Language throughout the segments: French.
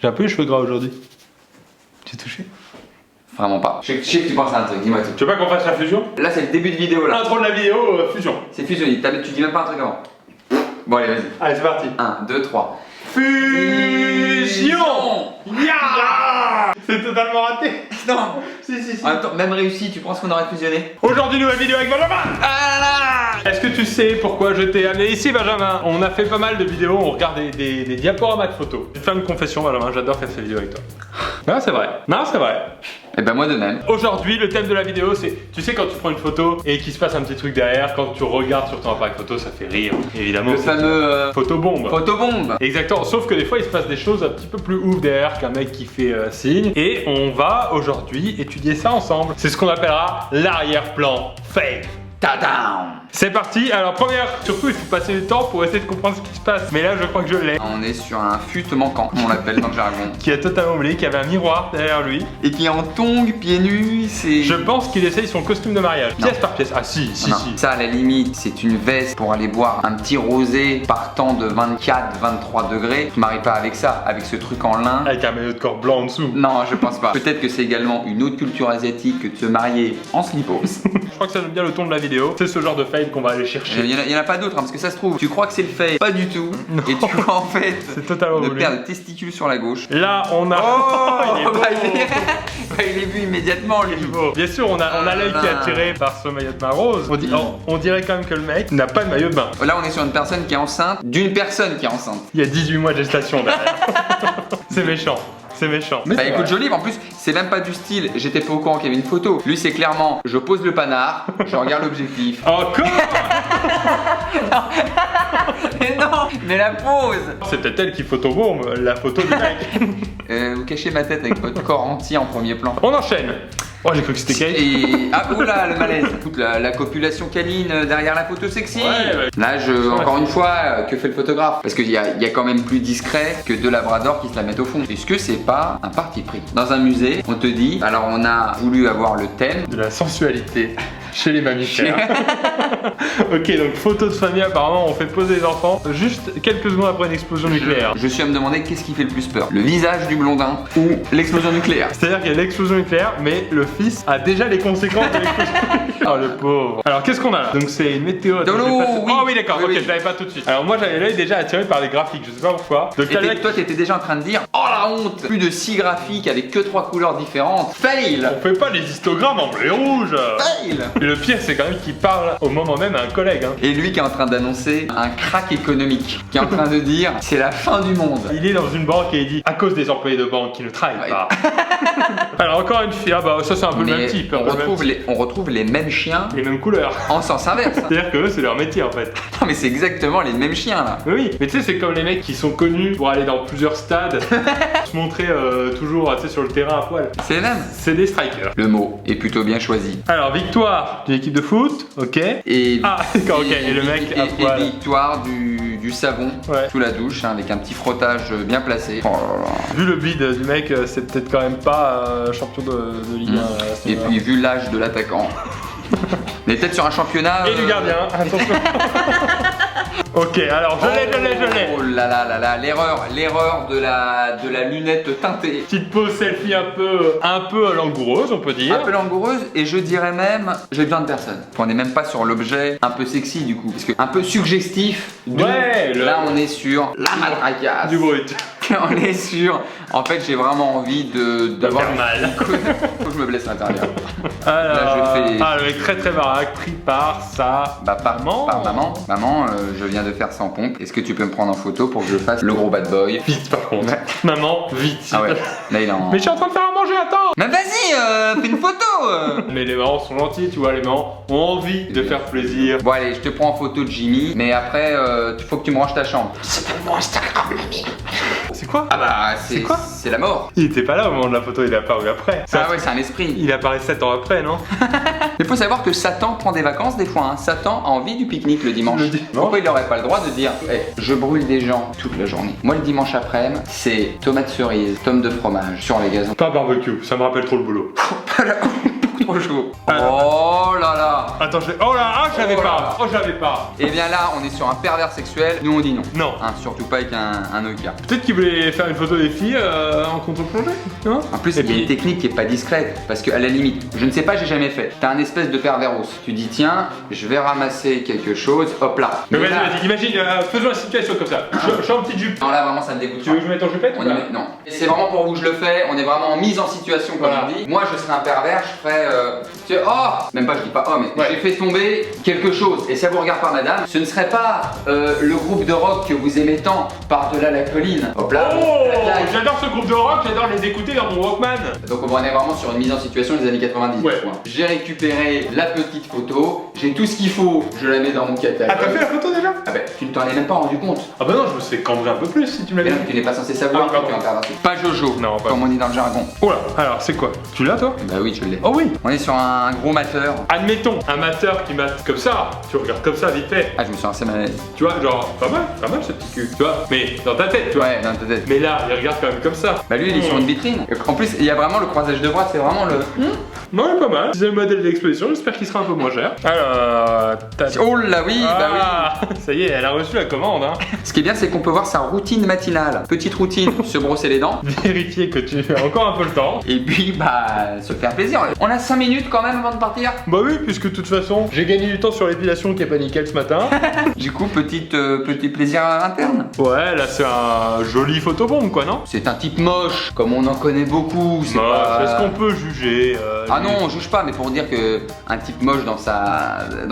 J'ai un peu les cheveux gras aujourd'hui. J'ai touché? Vraiment pas. Je sais que tu penses à un truc, dis-moi tout. Tu veux pas qu'on fasse la fusion? Là c'est le début de vidéo là. Intro de la vidéo, fusion. C'est fusionné, tu dis même pas un truc avant. Bon allez vas-y. Allez c'est parti. 1, 2, 3. Fusion. Yeah. C'est totalement raté. Non. Si. En même temps, même réussi, tu penses qu'on aurait fusionné? Aujourd'hui nouvelle vidéo avec Benjamin. Est-ce que tu sais pourquoi je t'ai amené ici, Benjamin? On a fait pas mal de vidéos, on regarde des diaporamas de photos. Je vais te faire une confession, Benjamin, j'adore faire ces vidéos avec toi. Non, c'est vrai. Non, c'est vrai. Et ben moi de même. Aujourd'hui, le thème de la vidéo, c'est, tu sais, quand tu prends une photo et qu'il se passe un petit truc derrière, quand tu regardes sur ton appareil photo, ça fait rire. Évidemment. Le fameux photobombe. Photobombe. Exactement, sauf que des fois il se passe des choses un petit peu plus ouf derrière qu'un mec qui fait signe. Et on va aujourd'hui étudier ça ensemble. C'est ce qu'on appellera l'arrière-plan fake. Tadam. C'est parti, alors première, surtout il faut passer du temps pour essayer de comprendre ce qui se passe. Mais là je crois que je l'ai. On est sur un fut manquant, comme on l'appelle dans le jargon. Qui a totalement oublié qu'il y avait un miroir derrière lui. Et qui est en tongs, pieds nus, c'est... Je pense qu'il essaye son costume de mariage, pièce par pièce. Ah si. Non. Ça à la limite, c'est une veste pour aller boire un petit rosé partant de 24-23 degrés. Je marie pas avec ça, avec ce truc en lin. Avec un maillot de corps blanc en dessous. Non, je pense pas. Peut-être que c'est également une autre culture asiatique que de se marier en slipos. Je crois que ça donne bien le ton de la vidéo. C'est ce genre de fail qu'on va aller chercher. Il y en a pas d'autres, hein, parce que ça se trouve, tu crois que c'est le fait, pas du tout. Non. Et tu vois en fait c'est totalement une voulu. paire de testicules sur la gauche. Là on a... Oh, il est beau. il est vu immédiatement lui. Bien sûr, on a l'œil qui est attiré par ce maillot de bain rose. On dirait quand même que le mec n'a pas de maillot de bain. Là on est sur une personne qui est enceinte d'une personne qui est enceinte. Il y a 18 mois de gestation derrière. C'est méchant. C'est méchant. Mais bah écoute, joli, en plus, c'est même pas du style, j'étais pas au courant qu'il y avait une photo. Lui, c'est clairement, je pose le panard, je regarde l'objectif. Encore. Mais non, mais la pose. C'est peut-être elle qui photobombe la photo du mec. Vous cachez ma tête avec votre corps entier en premier plan. On enchaîne. Oh, j'ai cru que c'était Kate. Et... Ah, oula, le malaise. Écoute, la copulation câline derrière la photo sexy. Ouais. Là, encore une fois, que fait le photographe? Parce qu'il y a quand même plus discret que deux labradors qui se la mettent au fond. Est-ce que c'est pas un parti pris? Dans un musée, on te dit, alors on a voulu avoir le thème de la sensualité chez les mammifères. Ok, donc photo de famille, apparemment on fait poser les enfants juste quelques secondes après une explosion nucléaire. Je suis à me demander qu'est-ce qui fait le plus peur, le visage du blondin ou l'explosion nucléaire. C'est-à-dire qu'il y a l'explosion nucléaire, mais le fils a déjà les conséquences de l'explosion nucléaire. Oh le pauvre. Alors qu'est-ce qu'on a là? Donc c'est une météo. De l'eau, oui. Oh oui d'accord, Oui, ok, oui. je l'avais pas tout de suite. Alors moi j'avais l'œil déjà attiré par les graphiques, je sais pas pourquoi. Donc Et toi t'étais déjà en train de dire, oh la honte, plus de 6 graphiques avec que 3 couleurs différentes. Fail. On fait pas les histogrammes en bleu et rouge. Fail. Et le pire c'est quand même qu'il parle au moment même à un collègue. Et lui qui est en train d'annoncer un crack économique, qui est en train de dire c'est la fin du monde. Il est dans une banque et il dit à cause des employés de banque qui ne travaillent pas. Alors encore une fille, ah bah ça c'est un peu le même type. On retrouve les mêmes chiens les mêmes couleurs. En sens inverse. C'est-à-dire que eux c'est leur métier en fait. Non mais c'est exactement les mêmes chiens là. Oui, mais tu sais c'est comme les mecs qui sont connus pour aller dans plusieurs stades, se montrer toujours tu sais, sur le terrain à poil. C'est les mêmes. C'est des strikers. Le mot est plutôt bien choisi. Alors victoire d'une équipe de foot, ok. Et d'accord, ok. Et le mec à poil. Et victoire du savon sous la douche hein, avec un petit frottage bien placé. Oh là là. Vu le bide du mec, c'est peut-être quand même pas champion de Ligue 1. Et puis vu l'âge de l'attaquant. On est peut-être sur un championnat. Et du gardien, attention. Ok, alors je l'ai. Oh là là là là, l'erreur de la lunette teintée. Petite pose selfie un peu langoureuse, on peut dire. Un peu langoureuse, et je dirais même, j'ai besoin de personne. On n'est même pas sur l'objet un peu sexy du coup, parce que un peu suggestif. Là on est sur la matraquasse. Du brut. On est sur. En fait, j'ai vraiment envie d'avoir mal. Faut que je me blesse à l'intérieur. Alors, là, je fais. Ah, le mec très baraque, pris par sa maman. Par maman. Maman, je viens de faire 100 pompes. Est-ce que tu peux me prendre en photo pour que je fasse le gros bad boy? Vite par contre. Ouais. Maman, vite. Ah ouais. Là, il est en. Mais je suis en train de faire à manger, attends. Mais vas-y, fais une photo. Mais les mamans sont gentils, tu vois, les mamans ont envie de faire plaisir. Bon allez, je te prends en photo de Jimmy, mais après, il faut que tu me ranges ta chambre. C'est pas mon Instagram, mamie. C'est quoi? Ah bah, c'est quoi? C'est la mort. Il était pas là au moment de la photo, il est apparu après. Ah ouais, c'est un esprit. Il apparaît 7 ans après, non? Il faut savoir que Satan prend des vacances des fois. Hein. Satan a envie du pique-nique le dimanche. Pourquoi il n'aurait pas le droit de dire hey, je brûle des gens toute la journée? Moi, le dimanche après-midi, c'est tomates cerises, tomes de fromage sur les gazons. Pas barbecue, ça me rappelle trop le boulot. trop chaud. Alors. Oh là là. Attends, oh là, ah, j'avais Oh là pas. là. Oh, j'avais pas. Et bien là, on est sur un pervers sexuel. Nous, on dit non. Non. Hein, surtout pas avec un Nokia. Peut-être qu'il voulait faire une photo des filles en contre-plongée, non? En plus, il y a une technique qui est pas discrète. Parce qu'à la limite, je ne sais pas, j'ai jamais fait. T'as un espèce de perversos. Tu dis, tiens, je vais ramasser quelque chose. Hop là. Mais Et là- vas-y, imagine, faisons la situation comme ça. Je suis en petite jupe. Non, là, vraiment, ça me dégoûte. Tu veux que je mette en jupette? On y met- Non. Et c'est vraiment pour vous que je le fais. On est vraiment en mise en situation, comme Voilà. on dit. Moi, je serais un pervers. Je ferais. Tu sais, oh. Même pas, je dis pas oh, mais Ouais. j'ai fait tomber quelque chose. Et ça vous regarde pas, madame. Ce ne serait pas le groupe de rock que vous aimez tant par-delà la colline. Hop là. Oh, Tac, tac. j'adore ce groupe de rock, j'adore les écouter dans mon Walkman. Donc on est vraiment sur une mise en situation des années 90. Ouais. Point. J'ai récupéré la petite photo, j'ai tout ce qu'il faut, je la mets dans mon catalogue. Ah, t'as fait la photo déjà? Ah bah tu ne t'en es même pas rendu compte. Ah bah non, je me serais cambré un peu plus si tu me Mais l'avais non, dit. tu n'es pas censé savoir Ah, que tu es pardon. un pervers. Pas Jojo, Non, pas. comme on dit dans le jargon. Oh là, alors c'est quoi? Tu l'as toi? Bah oui, je l'ai. Oh oui. On est sur un gros mateur. Admettons, un mateur qui mate comme ça, tu regardes comme ça vite fait. Ah, je me suis assez mal à l'aise. Tu vois, genre, pas mal ce petit cul. Tu vois, mais dans ta tête, tu vois. Ouais, dans ta tête. Mais là, il regarde quand même comme ça. Bah lui, il est sur une vitrine. En plus, il y a vraiment le croisage de bras, c'est vraiment le. Non, il est pas mal. C'est le modèle d'exposition, j'espère qu'il sera un peu moins cher. Alors, Oh là oui, bah oui. ah, ça y est, elle a reçu la commande, hein. Ce qui est bien, c'est qu'on peut voir sa routine matinale. Petite routine, se brosser les dents. Vérifier que tu as encore un peu le temps. Et puis, bah, se faire plaisir. On a 5 minutes quand même avant de partir. Bah oui, puisque de toute façon, j'ai gagné du temps sur l'épilation qui est pas nickel ce matin. Du coup, petit plaisir interne. Ouais, là c'est un joli photobombe quoi, non? C'est un type moche, comme on en connaît beaucoup. C'est Moche, pas... est-ce qu'on peut juger Ah lui non, on juge pas, mais pour dire que un type moche dans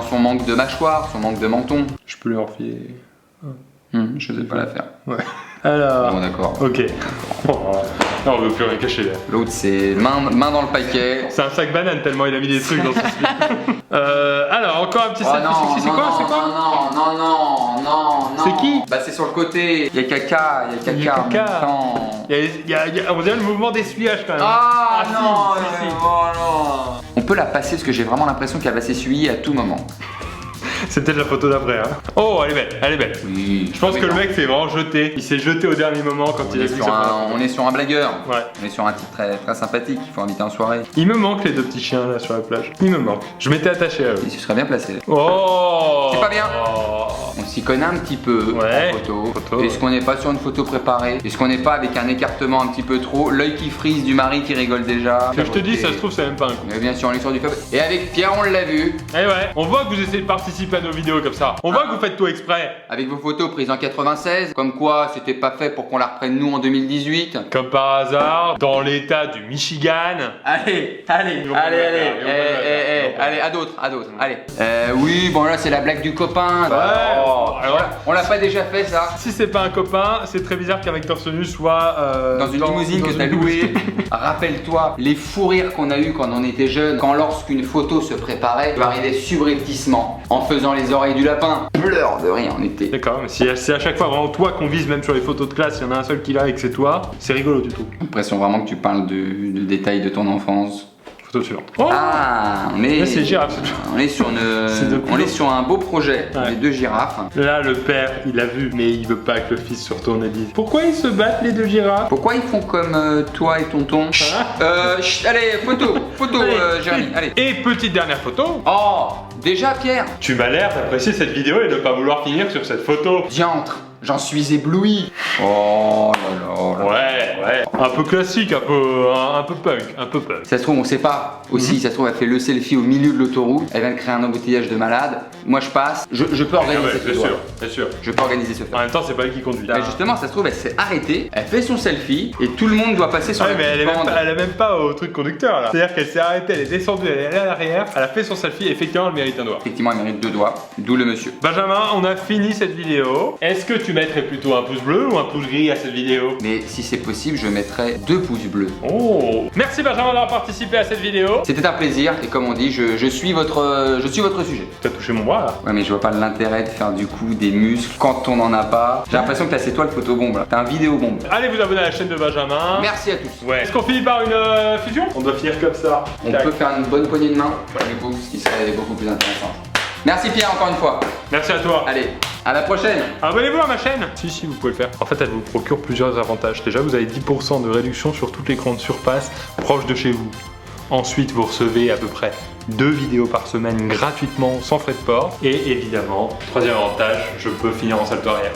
son manque de mâchoire, son manque de menton. Je peux lui en refiler. Je sais pas la faire. Ouais. Alors. Bon, d'accord. Ok. Non, on veut plus rien cacher là. L'autre, c'est main dans le paquet. C'est un sac banane tellement il a mis des trucs dans son slip. Alors, encore un petit Oh selfie non, sexy, c'est quoi? C'est quoi? non. C'est qui? Bah, c'est sur le côté. Il y a caca, Il y a en caca. même temps. Il y a, on dirait le mouvement d'essuyage quand même. Ah, si, non, si. oh non. On peut la passer parce que j'ai vraiment l'impression qu'elle va s'essuyer à tout moment. C'est peut-être la photo d'après, hein. Oh, elle est belle, elle est belle. Oui. Je pense que le mec s'est vraiment jeté. Il s'est jeté au dernier moment quand il a vu ça. On est sur un blagueur. Ouais. On est sur un type très, très sympathique qu'il faut inviter en soirée. Il me manque les deux petits chiens là sur la plage. Il me manque. Je m'étais attaché à eux. Il se serait bien placé. Oh. C'est pas bien. Oh. On s'y connaît un petit peu Ouais. en photo. Photo, Est-ce qu'on n'est pas sur une photo préparée? Est-ce qu'on n'est pas avec un écartement un petit peu trop? L'œil qui frise du mari qui rigole déjà. Je te dis, ça se trouve, c'est même pas un coup. Mais bien sûr, on est sur du fab. Et avec Pierre, on l'a vu. Eh ouais, on voit que vous essayez de participer à nos vidéos comme ça. On voit que vous faites tout exprès. Avec vos photos prises en 96. Comme quoi, c'était pas fait pour qu'on la reprenne nous en 2018. Comme par hasard, dans l'état du Michigan. Allez, Ils vont pas le faire, ils vont pas le faire. allez, à d'autres, allez. Oui, bon là c'est la blague du copain. alors, on l'a pas déjà fait ça. Si c'est pas un copain, c'est très bizarre qu'avec torse nu soit Dans une limousine que une t'as louée. limousine. Rappelle-toi les fous rires qu'on a eu quand on était jeunes, quand lorsqu'une photo se préparait, tu arrivais subrepticement en faisant les oreilles du lapin. Pleure de rien, on était. D'accord, mais si c'est à chaque fois vraiment toi qu'on vise, même sur les photos de classe, il y en a un seul qui l'a et que c'est toi, c'est rigolo du tout. J'ai l'impression vraiment que tu parles de détails de ton enfance. Photo suivante. Oh Ah, mais là c'est girafe. on est sur C'est de on est sur un beau projet. Ouais. Les deux girafes. Là, le père, il a vu, mais il veut pas que le fils se retourne et dise pourquoi ils se battent les deux girafes? Pourquoi ils font comme toi et tonton? Allez, photo, Allez, Jérémy, allez. Et petite dernière photo. Oh, déjà Pierre. Tu m'as l'air d'apprécier cette vidéo et de pas vouloir finir sur cette photo. Diantre, j'en suis ébloui. Oh là là. Ouais. Un peu classique, un peu punk, Ça se trouve, on sait pas. Aussi, ça se trouve, elle fait le selfie au milieu de l'autoroute. Elle vient de créer un embouteillage de malade. Moi, je passe. Je peux organiser cette bien photo. sûr, bien sûr. Je peux organiser ce fait. En même temps, c'est pas elle qui conduit. Mais justement, ça se trouve, elle s'est arrêtée. Elle fait son selfie et tout le monde doit passer sur Ouais, la mais petite bande. elle est même pas au truc conducteur là. C'est-à-dire qu'elle s'est arrêtée, elle est descendue, elle est allée à l'arrière, elle a fait son selfie et effectivement elle mérite un doigt. Effectivement, elle mérite 2 doigts. D'où le monsieur. Benjamin, on a fini cette vidéo. Est-ce que tu mettrais plutôt un pouce bleu ou un pouce gris à cette vidéo? Mais si c'est possible, je mettrai 2 pouces bleus. Oh! Merci Benjamin d'avoir participé à cette vidéo. C'était un plaisir et comme on dit, je suis votre sujet. T'as touché mon bras là. Ouais, mais je vois pas l'intérêt de faire du coup des muscles quand on en a pas. J'ai l'impression que c'est toi le photobombe là. T'es un vidéobombe. Allez vous abonner à la chaîne de Benjamin. Merci à tous. Ouais. Est-ce qu'on finit par une fusion? On doit finir comme ça. On Tac. peut faire une bonne poignée de main, du coup, ce qui serait beaucoup plus intéressant. Merci Pierre encore une fois. Merci à toi. Allez, à la prochaine. Abonnez-vous à ma chaîne. Si, vous pouvez le faire. En fait, elle vous procure plusieurs avantages. Déjà, vous avez 10% de réduction sur toutes les grandes surfaces proches de chez vous. Ensuite, vous recevez à peu près 2 vidéos par semaine gratuitement, sans frais de port. Et évidemment, troisième avantage, je peux finir en salto arrière.